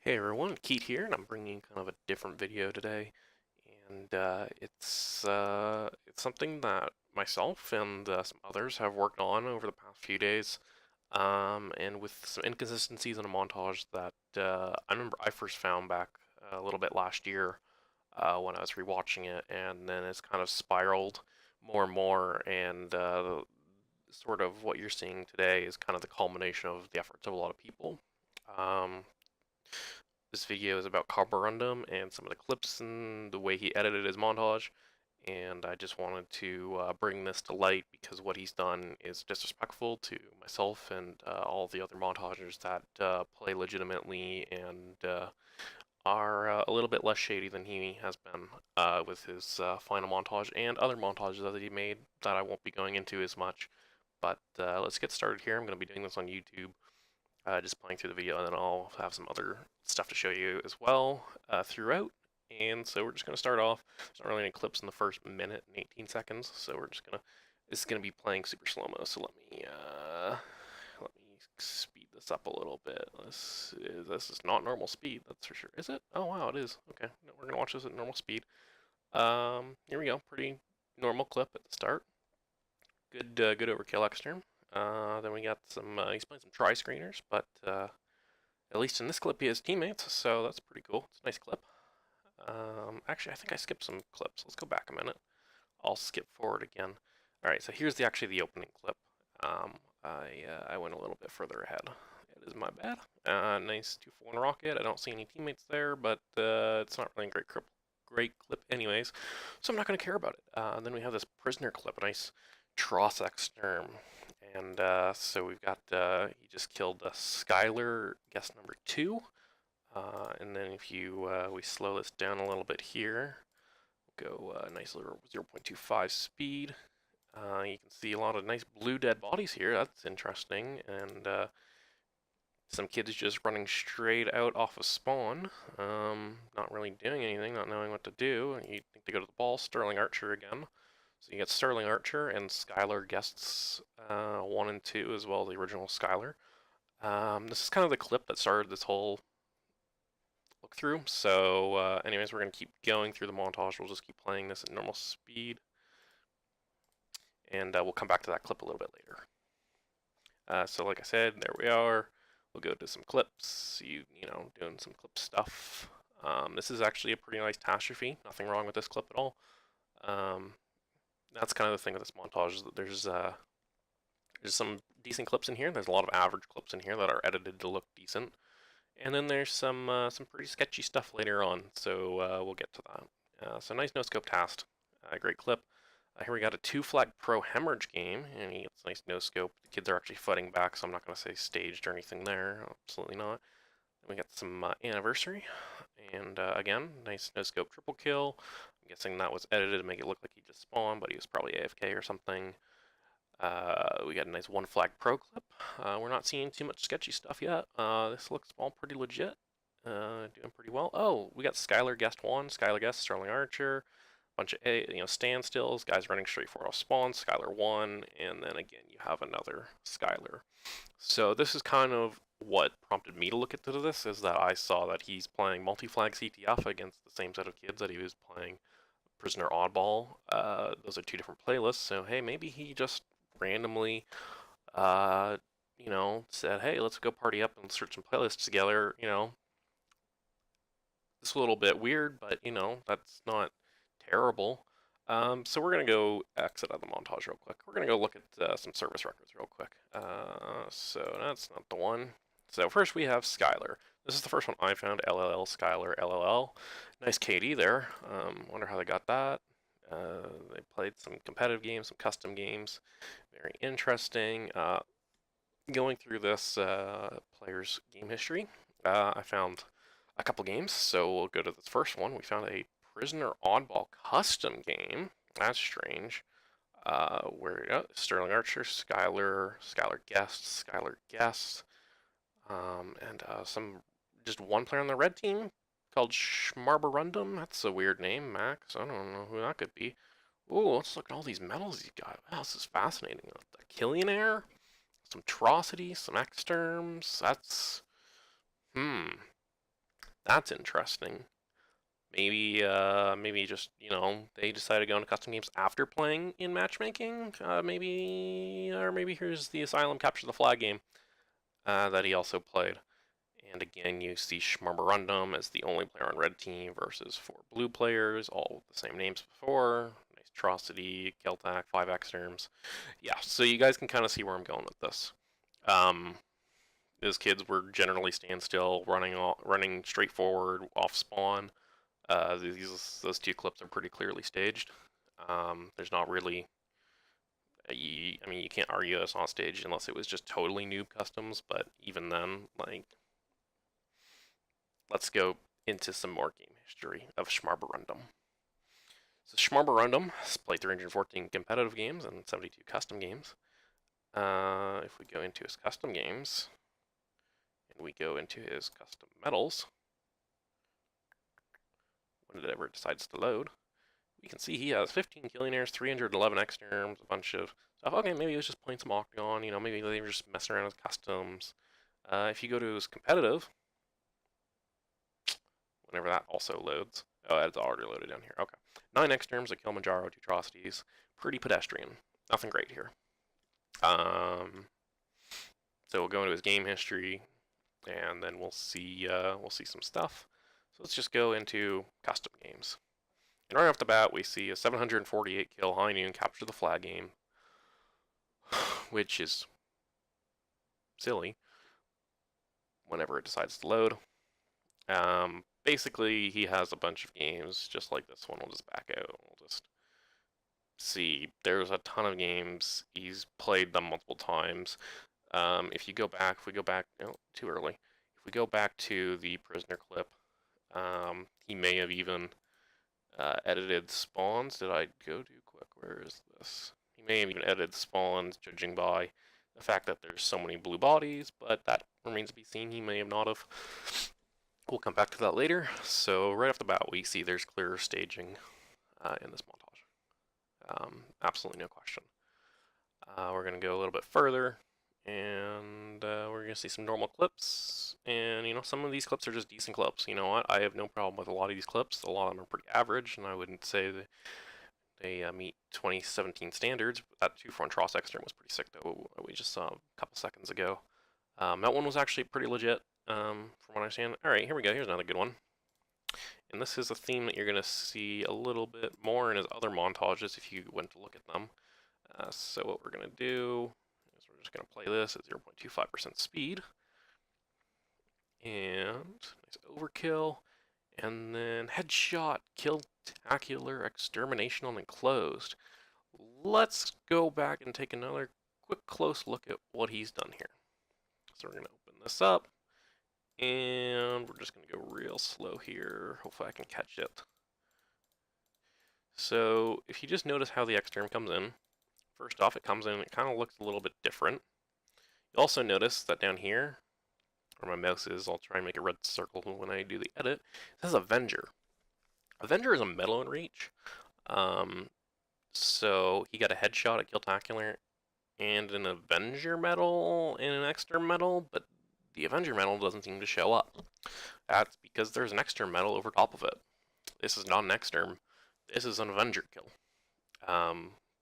Hey everyone, Keith here, and I'm bringing kind of a different video today, and it's something that myself and some others have worked on over the past few days, and with some inconsistencies in a montage that I remember I first found back a little bit last year when I was rewatching it, and then it's kind of spiraled more and more, and sort of what you're seeing today is kind of the culmination of the efforts of a lot of people. Um, this video is about Carborundum and some of the clips and the way he edited his montage. And I just wanted to bring this to light because what he's done is disrespectful to myself and all the other montagers that play legitimately and are a little bit less shady than he has been with his final montage and other montages that he made that I won't be going into as much. But let's get started here. I'm going to be doing this on YouTube, just playing through the video, and then I'll have some other stuff to show you as well throughout. And so we're just going to start off. There's not really any clips in the first minute and 18 seconds, so we're just going to, this is going to be playing super slow-mo, so let me speed this up a little bit. This is not normal speed, that's for sure. Is it? Oh wow, it is. Okay, no, we're going to watch this at normal speed. Here we go, pretty normal clip at the start. Good overkill extern. Then we got some, he's playing some tri-screeners, but at least in this clip he has teammates, so that's pretty cool. It's a nice clip. Actually, I think I skipped some clips. Let's go back a minute. I'll skip forward again. All right, so here's actually the opening clip. I went a little bit further ahead. It is my bad. Nice 2-for-1 rocket. I don't see any teammates there, but it's not really a great clip anyways, so I'm not going to care about it. Then we have this prisoner clip, a nice Tross exterm. And so we've got, he just killed Skylar, guest number 2. And then if we slow this down a little bit here, go nice little 0.25 speed. You can see a lot of nice blue dead bodies here. That's interesting. And some kids just running straight out off of spawn, not really doing anything, not knowing what to do. You think to go to the ball. Sterling Archer again. So you get Sterling Archer and Skylar guests 1 and 2, as well as the original Skylar. This is kind of the clip that started this whole look through. So anyways, we're going to keep going through the montage. We'll just keep playing this at normal speed. And we'll come back to that clip a little bit later. So like I said, there we are. We'll go to some clips, you know, doing some clip stuff. This is actually a pretty nice catastrophe. Nothing wrong with this clip at all. That's kind of the thing with this montage, is that there's some decent clips in here. There's a lot of average clips in here that are edited to look decent. And then there's some pretty sketchy stuff later on, so we'll get to that. So nice no-scope cast. Great clip. Here we got a 2-flag pro hemorrhage game, and he gets a nice no-scope. The kids are actually fighting back, so I'm not going to say staged or anything there. Absolutely not. Then we got some anniversary, and again, nice no-scope triple kill. I'm guessing that was edited to make it look like he just spawned, but he was probably AFK or something. We got a nice 1-flag pro clip. We're not seeing too much sketchy stuff yet. This looks all pretty legit. Doing pretty well. Oh, we got Skylar guest 1, Skylar guest, Sterling Archer. Bunch of standstills, guys running straight for off spawn, Skylar 1, and then again you have another Skylar. So this is kind of what prompted me to look into this, is that I saw that he's playing multi-flag CTF against the same set of kids that he was playing Prisoner Oddball. Those are 2 different playlists, so hey, maybe he just randomly, said, hey, let's go party up and search some playlists together, It's a little bit weird, but, that's not terrible. So we're going to go exit out of the montage real quick. We're going to go look at some service records real quick. So that's not the one. So first we have Skylar. This is the first one I found, LLL Skylar LLL. Nice KD there. Wonder how they got that. They played some competitive games, some custom games. Very interesting. Going through this player's game history, I found a couple games. So we'll go to this first one. We found a Prisoner Oddball custom game. That's strange. Where Sterling Archer, Skylar Guest, and some just one player on the red team called Schmarbarundum. That's a weird name, Max. I don't know who that could be. Ooh, let's look at all these medals he's got. Wow, this is fascinating. The Killionaire, some Atrocity, some Exterms. That's That's interesting. Maybe just, they decided to go into custom games after playing in matchmaking. Or maybe here's the Asylum Capture the Flag game that he also played. And again, you see Schmarbarundum as the only player on red team versus 4 blue players, all with the same names before. Nice Atrocity, Keltac, 5 Exterms. Yeah, so you guys can kind of see where I'm going with this. Those kids were generally standstill, running straight forward, off spawn. Those 2 clips are pretty clearly staged. There's not really, you can't argue it's not staged unless it was just totally noob customs. But even then, let's go into some more game history of Schmarbarundum. So Schmarbarundum has played 314 competitive games and 72 custom games. If we go into his custom games, and we go into his custom medals, when it ever decides to load, we can see he has 15 Killionaires, 311 Exterms, a bunch of stuff. Okay, maybe he was just playing some Octagon, maybe they were just messing around with customs. If you go to his competitive, whenever that also loads, oh, it's already loaded down here. Okay. 9 Exterms, a Kilimanjaro, 2 Atrocities. Pretty pedestrian. Nothing great here. So we'll go into his game history, and then we'll see some stuff. So let's just go into custom games. And right off the bat, we see a 748 kill High Noon Capture the Flag game, which is silly whenever it decides to load. Basically, he has a bunch of games just like this one. We'll just back out. We'll just see. There's a ton of games. He's played them multiple times. If we go back, no, too early. If we go back to the prisoner clip, he may have even edited spawns. Did I go too quick? Where is this? He may have even edited spawns, judging by the fact that there's so many blue bodies, but that remains to be seen. He may have not have. We'll come back to that later. So right off the bat, we see there's clearer staging in this montage. Absolutely no question. We're going to go a little bit further, and we're going to see some normal clips. And, some of these clips are just decent clips. You know what? I have no problem with a lot of these clips. A lot of them are pretty average, and I wouldn't say that they meet 2017 standards. That 2 front Tross Extreme was pretty sick, though. We just saw a couple seconds ago. That one was actually pretty legit, from what I understand. Alright, here we go. Here's another good one. And this is a theme that you're going to see a little bit more in his other montages if you went to look at them. So what we're going to do is we're just going to play this at 0.25% speed. And nice overkill. And then headshot, kill-tacular, extermination on enclosed. Let's go back and take another quick close look at what he's done here. So we're going to open this up. And we're just going to go real slow here. Hopefully I can catch it. So if you just notice how the exterm comes in, first off, it comes in, it kind of looks a little bit different. You also notice that down here, where my mouse is, I'll try and make a red circle when I do the edit, this is Avenger. Avenger is a medal in Reach. So he got a headshot at Killtacular and an Avenger medal and an exterm medal, but the Avenger medal doesn't seem to show up. That's because there's an exterm medal over top of it. This is not an exterm. This is an Avenger kill.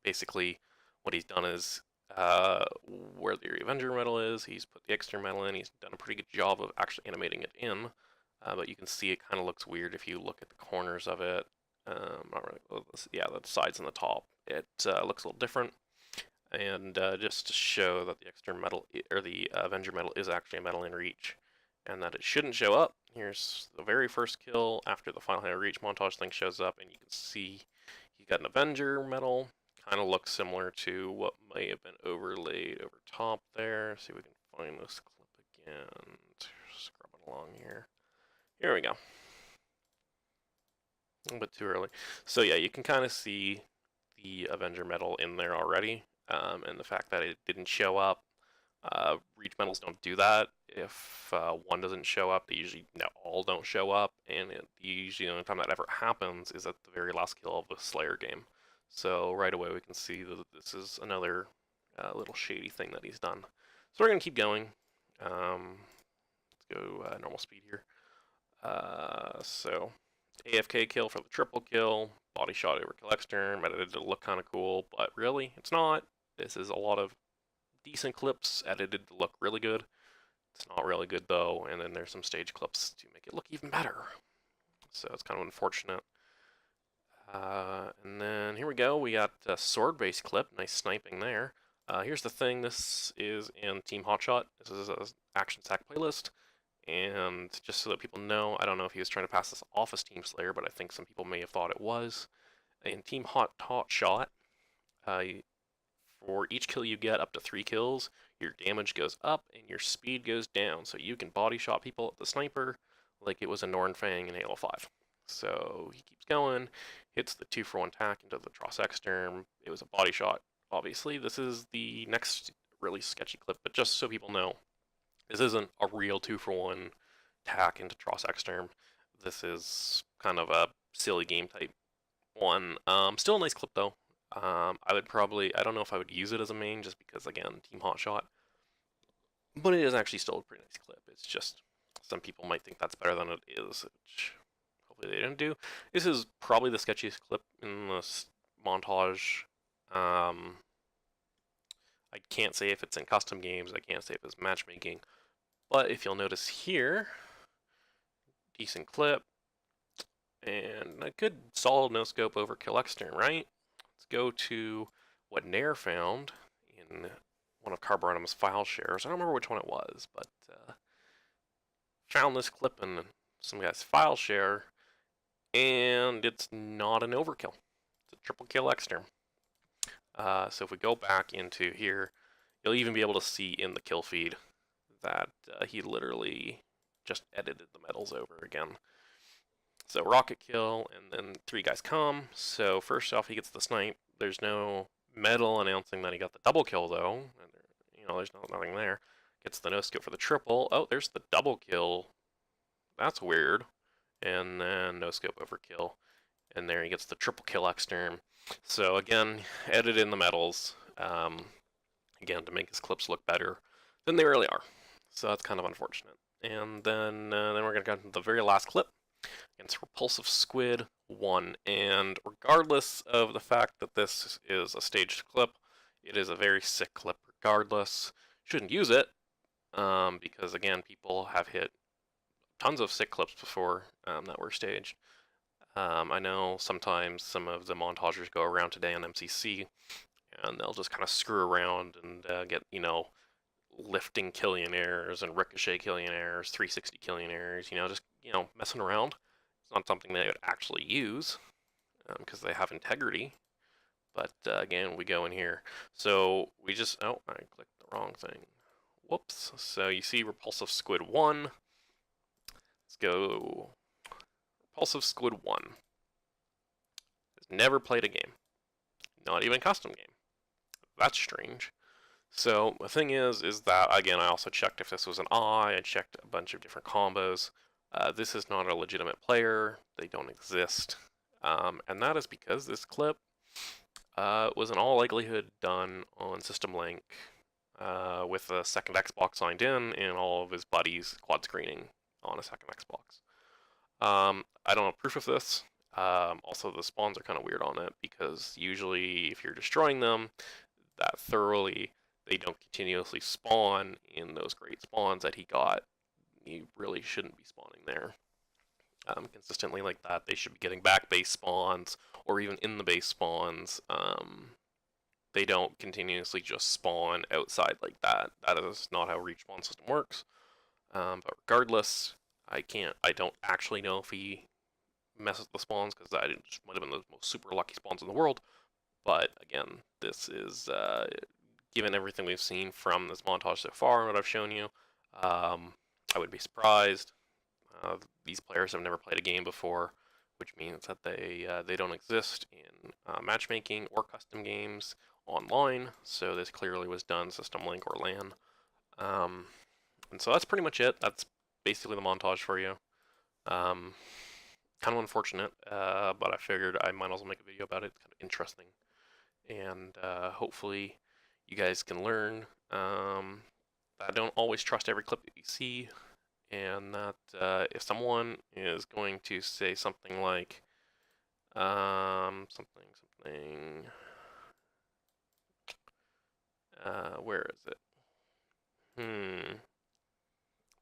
Basically, what he's done is, where the Avenger medal is, he's put the exterm medal in. He's done a pretty good job of actually animating it in. But you can see it kind of looks weird if you look at the corners of it. Not really, yeah, the sides and the top. It looks a little different. And just to show that the extern medal, or the Avenger medal, is actually a medal in Reach, and that it shouldn't show up. Here's the very first kill after the final hit Reach montage thing shows up, and you can see he got an Avenger medal. Kind of looks similar to what may have been overlaid over top there. See if we can find this clip again. Scrubbing along here. Here we go. A little bit too early. So yeah, you can kind of see the Avenger medal in there already. And the fact that it didn't show up. Reach medals don't do that. If one doesn't show up, they usually all don't show up, and usually the only time that ever happens is at the very last kill of the Slayer game. So right away we can see that this is another little shady thing that he's done. So we're going to keep going. Let's go normal speed here. So AFK kill for the triple kill, body shot overkill extern, edited to look kind of cool, but really, it's not. This is a lot of decent clips edited to look really good. It's not really good though, and then there's some stage clips to make it look even better. So it's kind of unfortunate. And then here we go. We got a sword-based clip. Nice sniping there. Here's the thing. This is in Team Hotshot. This is an Action Sack playlist. And just so that people know, I don't know if he was trying to pass this off as Team Slayer, but I think some people may have thought it was. In Team Hotshot, for each kill you get up to 3 kills, your damage goes up and your speed goes down. So you can body shot people at the sniper like it was a Norn Fang in Halo 5. So he keeps going, hits the 2-for-1 tack into the Tross Exterm. It was a body shot. Obviously, this is the next really sketchy clip, but just so people know, this isn't a real 2-for-1 tack into Tross Exterm. This is kind of a silly game type one. Still a nice clip though. I don't know if I would use it as a main just because, again, Team Hotshot. But it is actually still a pretty nice clip. It's just some people might think that's better than it is, which hopefully they didn't do. This is probably the sketchiest clip in this montage. I can't say if it's in custom games. I can't say if it's matchmaking. But if you'll notice here, decent clip. And a good solid no-scope overkill extern, right? Let's go to what Nair found in one of Carborundum's file shares. I don't remember which one it was, but found this clip in some guy's file share, and it's not an overkill. It's a triple kill extern. So if we go back into here, you'll even be able to see in the kill feed that he literally just edited the medals over again. So rocket kill, and then 3 guys come. So first off, he gets the snipe. There's no medal announcing that he got the double kill though. There's nothing there. Gets the no scope for the triple. Oh, there's the double kill. That's weird. And then no scope overkill. And there he gets the triple kill extern. So again, edit in the medals. Again, to make his clips look better than they really are. So that's kind of unfortunate. And then we're gonna go to the very last clip against Repulsive Squid 1. And regardless of the fact that this is a staged clip, it is a very sick clip regardless. Shouldn't use it, because again, people have hit tons of sick clips before that were staged. I know sometimes some of the montagers go around today on MCC, and they'll just kind of screw around and get, lifting Killionaires and ricochet Killionaires, 360 Killionaires, just, messing around. It's not something they would actually use because they have integrity. But again, we go in here. So we just, I clicked the wrong thing. Whoops. So you see Repulsive Squid 1. Let's go. Repulsive Squid 1. Has never played a game. Not even a custom game. That's strange. So the thing is that, again, I also checked if this was an I checked a bunch of different combos. This is not a legitimate player. They don't exist. And that is because this clip was in all likelihood done on System Link with a second Xbox signed in and all of his buddies quad screening on a second Xbox. I don't have proof of this. Also, the spawns are kind of weird on it because usually if you're destroying them that thoroughly, they don't continuously spawn in those great spawns that he got. You really shouldn't be spawning there consistently like that. They should be getting back base spawns or even in the base spawns. They don't continuously just spawn outside like that. That is not how Reach Spawn System works. But regardless, I don't actually know if he messes with the spawns because that just might have been the most super lucky spawns in the world. But again, this is given everything we've seen from this montage so far and what I've shown you, I would be surprised. These players have never played a game before, which means that they don't exist in matchmaking or custom games online. So this clearly was done System Link or LAN. And so that's pretty much it. That's basically the montage for you. Kind of unfortunate, but I figured I might as well make a video about it. It's kind of interesting. And hopefully you guys can learn that I don't always trust every clip that you see and that if someone is going to say something like something, where is it?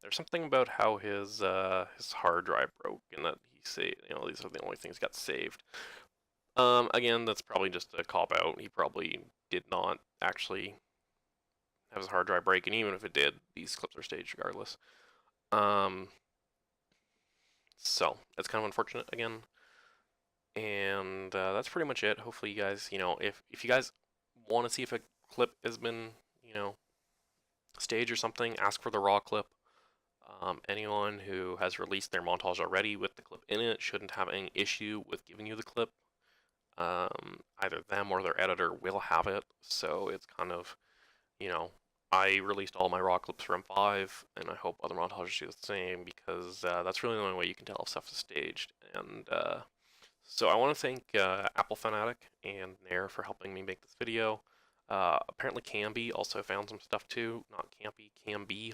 There's something about how his hard drive broke, and that he say, these are the only things got saved. Again, that's probably just a cop out. He probably did not actually have his hard drive break, and even if it did, these clips are staged regardless. So it's kind of unfortunate again, and that's pretty much it. Hopefully, you guys, if you guys want to see if a clip has been, staged or something, ask for the raw clip. Anyone who has released their montage already with the clip in it shouldn't have any issue with giving you the clip. Either them or their editor will have it, so it's kind of, I released all my raw clips for M5, and I hope other montages do the same, because that's really the only way you can tell if stuff is staged. And so I want to thank Apple Fanatic and Nair for helping me make this video. Apparently Camby also found some stuff too, not Campy, Camby.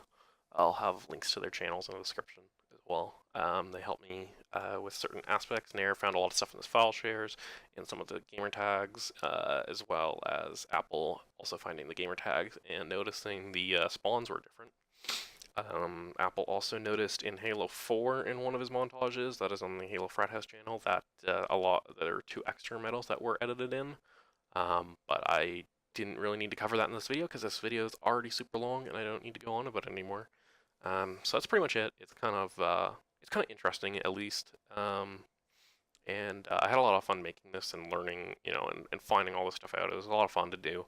I'll have links to their channels in the description as well. They helped me with certain aspects. Nair found a lot of stuff in this file shares and some of the gamer tags, as well as Apple also finding the gamer tags and noticing the spawns were different. Apple also noticed in Halo 4 in one of his montages, that is on the Halo Frat House channel, that there are 2 extra medals that were edited in. But I didn't really need to cover that in this video because this video is already super long and I don't need to go on about it anymore. So that's pretty much it. It's kind of interesting, at least. And I had a lot of fun making this and learning, and finding all this stuff out. It was a lot of fun to do.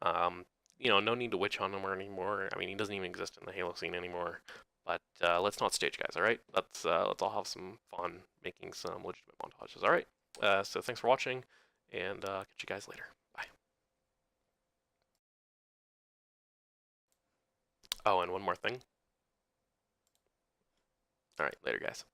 No need to witch hunt him anymore. I mean, he doesn't even exist in the Halo scene anymore. But let's not stage guys, all right? Let's all have some fun making some legitimate montages, all right? So thanks for watching, and catch you guys later. Bye. Oh, and one more thing. All right, later, guys.